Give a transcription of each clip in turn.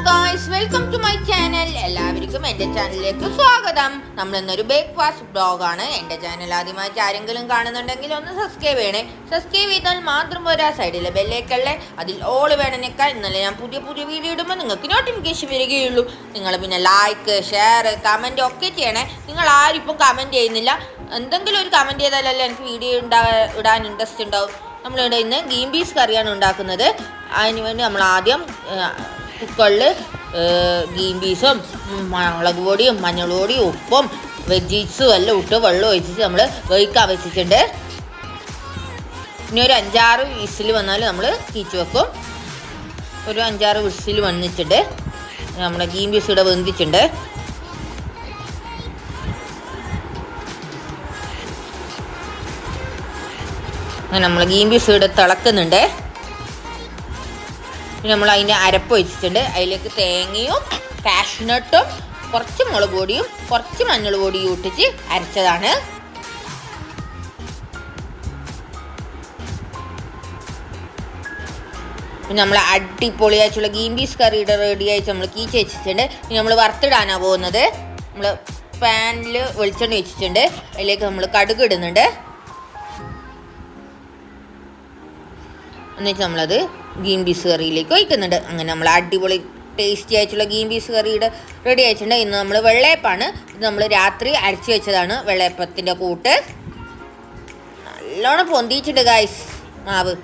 Guys, welcome to my channel. എല്ലാവർക്കും എൻ്റെ ചാനലിലേക്ക് സ്വാഗതം. നമ്മൾ ഇന്നൊരു ബ്രേക്ക്ഫാസ്റ്റ് ബ്ലോഗാണ്. എൻ്റെ ചാനൽ ആദ്യമായിട്ട് ആരെങ്കിലും കാണുന്നുണ്ടെങ്കിൽ ഒന്ന് സബ്സ്ക്രൈബ് ചെയ്യണേ. സബ്സ്ക്രൈബ് ചെയ്താൽ മാത്രം പോരാ, സൈഡിലെ ബെല്ലൈക്കല്ലേ അതിൽ ഓൾ വേണമെന്നേക്കാൾ ഇന്നലെ ഞാൻ പുതിയ വീഡിയോ ഇടുമ്പോൾ നിങ്ങൾക്ക് നോട്ടിഫിക്കേഷൻ വരികയുള്ളൂ. നിങ്ങൾ പിന്നെ ലൈക്ക്, ഷെയർ, കമൻറ്റ് ഒക്കെ ചെയ്യണേ. നിങ്ങൾ ആരും ഇപ്പോൾ കമൻറ്റ് ചെയ്യുന്നില്ല. എന്തെങ്കിലും ഒരു കമൻറ്റ് ചെയ്താലല്ലേ എനിക്ക് വീഡിയോ ഇടാൻ ഇൻട്രസ്റ്റ് ഉണ്ടാവും. നമ്മളിവിടെ ഇന്ന് ഗ്രീൻ പീസ് കറിയാണ് ഉണ്ടാക്കുന്നത്. അതിന് വേണ്ടി നമ്മൾ ആദ്യം കുക്കറിൽ ഗ്രീൻ പീസും മുളക് പൊടിയും മഞ്ഞൾ പൊടിയും ഉപ്പും വെജീസും എല്ലാം ഇട്ട് വെള്ളം ഒഴിച്ചിട്ട് നമ്മൾ വേവിക്കാൻ വെച്ചിട്ടുണ്ട്. ഇനി ഒരു 5-6 വിസിൽ വന്നാൽ നമ്മൾ തീച്ച് വെക്കും. ഒരു 5-6 വിസിൽ വന്നിട്ടുണ്ട്. നമ്മുടെ ഗ്രീൻ പീസ് ഇവിടെ വെന്തിട്ടുണ്ട്. അങ്ങനെ നമ്മൾ ഗ്രീൻ പീസ് ഇവിടെ തിളക്കുന്നുണ്ട്. പിന്നെ നമ്മൾ അതിൻ്റെ അരപ്പ് വെച്ചിട്ടുണ്ട്. അതിലേക്ക് തേങ്ങയും കാഷ്നട്ടും കുറച്ച് മുളക് പൊടിയും കുറച്ച് മഞ്ഞൾ പൊടിയും ഇട്ടിച്ച് അരച്ചതാണ്. പിന്നെ നമ്മൾ അടിപൊളിയായിട്ടുള്ള ഗ്രീൻ പീസ് കറിയുടെ റെഡി ആയിട്ട് നമ്മൾ കീച്ച് വെച്ചിട്ടുണ്ട്. പിന്നെ നമ്മൾ വറുത്തിടാനാണ് പോകുന്നത്. നമ്മൾ പാനിൽ വെളിച്ചെണ്ണ വെച്ചിട്ടുണ്ട്. അതിലേക്ക് നമ്മൾ കടുക് ഇടുന്നുണ്ട്. എന്നിട്ട് നമ്മളത് ഗ്രീൻ പീസ് കറിയിലേക്ക് ഒഴിക്കുന്നുണ്ട്. അങ്ങനെ നമ്മൾ അടിപൊളി ടേസ്റ്റി ആയിട്ടുള്ള ഗ്രീൻ പീസ് കറിയുടെ റെഡി ആയിട്ടുണ്ട്. ഇന്ന് നമ്മൾ വെള്ളയപ്പാണ്. ഇത് നമ്മൾ രാത്രി അരച്ച് വെച്ചതാണ്. വെള്ളയപ്പത്തിൻ്റെ കൂട്ട് നല്ലോണം പൊന്തിച്ചിട്ടുണ്ട് ഗായ്സ് മാവ്.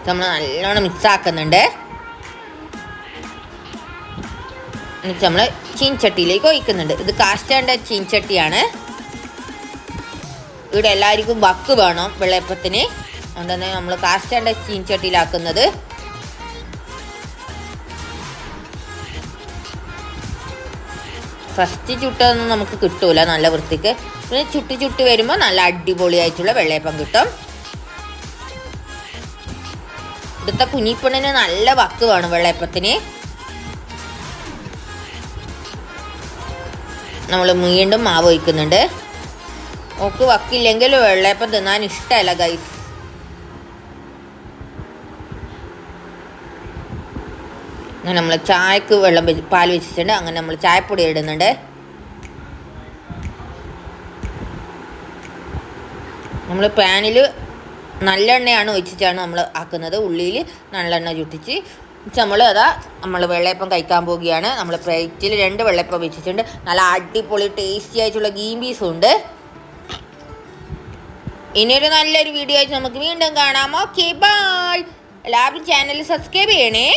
നമ്മൾ നല്ലോണം മിക്സ് ആക്കുന്നുണ്ട്. എന്നിട്ട് നമ്മൾ ചീൻചട്ടിയിലേക്ക് ഒഴിക്കുന്നുണ്ട്. ഇത് കാസ്റ്റാൻ്റെ ചീൻചട്ടിയാണ്. ഇവിടെ എല്ലാവർക്കും വക്ക് വേണം വെള്ളയപ്പത്തിന്. അതുകൊണ്ട് തന്നെ നമ്മൾ കാസ്റ്റാൻ്റെ ചീൻചട്ടിയിലാക്കുന്നത്. ഫസ്റ്റ് ചുട്ടൊന്നും നമുക്ക് കിട്ടൂല നല്ല വൃത്തിക്ക്. പിന്നെ ചുട്ടി വരുമ്പോൾ നല്ല അടിപൊളിയായിട്ടുള്ള വെള്ളയപ്പം കിട്ടും. ഇവിടുത്തെ കുഞ്ഞിപ്പെണ്ണിന് നല്ല വക്ക് വേണം വെള്ളയപ്പത്തിന്. നമ്മൾ വീണ്ടും മാവ് ഒഴിക്കുന്നുണ്ട്. ഓക്ക് വക്കില്ലെങ്കിൽ വെള്ളയപ്പം തിന്നാൻ ഇഷ്ടമല്ല ഗൈസ്. അങ്ങനെ നമ്മൾ ചായക്ക് പാൽ വെച്ചിട്ടുണ്ട്. അങ്ങനെ നമ്മൾ ചായപ്പൊടി ഇടുന്നുണ്ട്. നമ്മൾ പാനിൽ നല്ലെണ്ണയാണ് ഒഴിച്ചിട്ടാണ് നമ്മൾ ആക്കുന്നത്. ഉള്ളിയിൽ നല്ലെണ്ണ ചുട്ടിച്ച് നമ്മൾ വെള്ളയപ്പം കഴിക്കാൻ പോവുകയാണ്. നമ്മൾ പ്ലേറ്റിൽ 2 വെള്ളയപ്പം വെച്ചിട്ടുണ്ട്. നല്ല അടിപൊളി ടേസ്റ്റി ആയിട്ടുള്ള ഗ്രീൻ പീസും ഉണ്ട്. ഇനിയൊരു നല്ലൊരു വീഡിയോ ആയിട്ട് നമുക്ക് വീണ്ടും കാണാം. Okay, bye. എല്ലാവരും ചാനൽ സബ്സ്ക്രൈബ് ചെയ്യണേ.